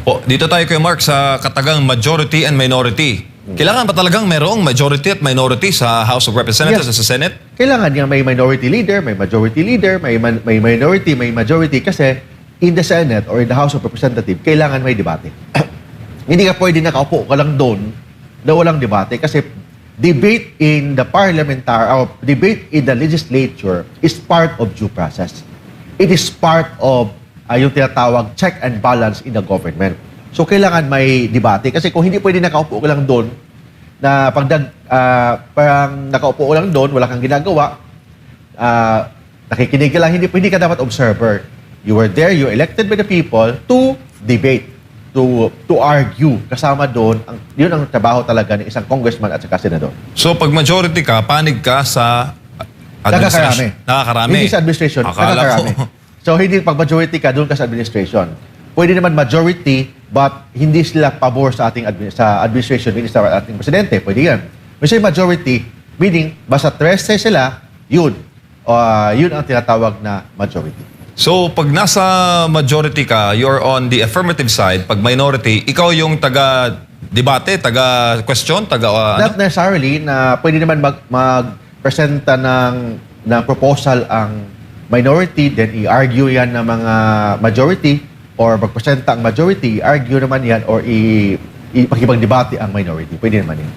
Po, dito tayo kay Mark sa katagang majority and minority. Kailangan ba talagang merong majority at minority sa House of Representatives at sa Senate? Kailangan nga may minority leader, may majority leader, may minority, may majority kasi in the Senate or in the House of Representatives, kailangan may debate. Hindi ka pwede nakaupo ka lang doon na walang debate kasi debate in the debate in the legislature is part of due process. It is part of yung tinatawag check and balance in the government. So, kailangan may debate. Kasi kung hindi pwede nakaupo ka lang doon, na parang nakaupo ka lang doon, wala kang ginagawa, nakikinig ka lang, hindi ka dapat observer. You were there, you elected by the people to debate, to argue. Kasama doon, yun ang trabaho talaga ng isang congressman at saka senador. So pag majority ka, panig ka sa Nakakarami. Nakakarami. Hindi sa administration, Akala nakakarami. ko. So, hindi pag majority ka, doon ka sa administration. Pwede naman majority, but hindi sila pabor sa ating sa administration, hindi sa ating presidente. Pwede yan. Kasi majority, meaning, basta 13 sila, yun. Yun ang tinatawag na majority. So pag nasa majority ka, you're on the affirmative side. Pag minority, ikaw yung taga-debate, taga-question, Not necessarily na pwede naman mag-presenta ng proposal ang minority, then i-argue yan ng mga majority, or magpresenta ang majority, i-argue naman yan, or ipakipag-debate ang minority. Pwede naman yan.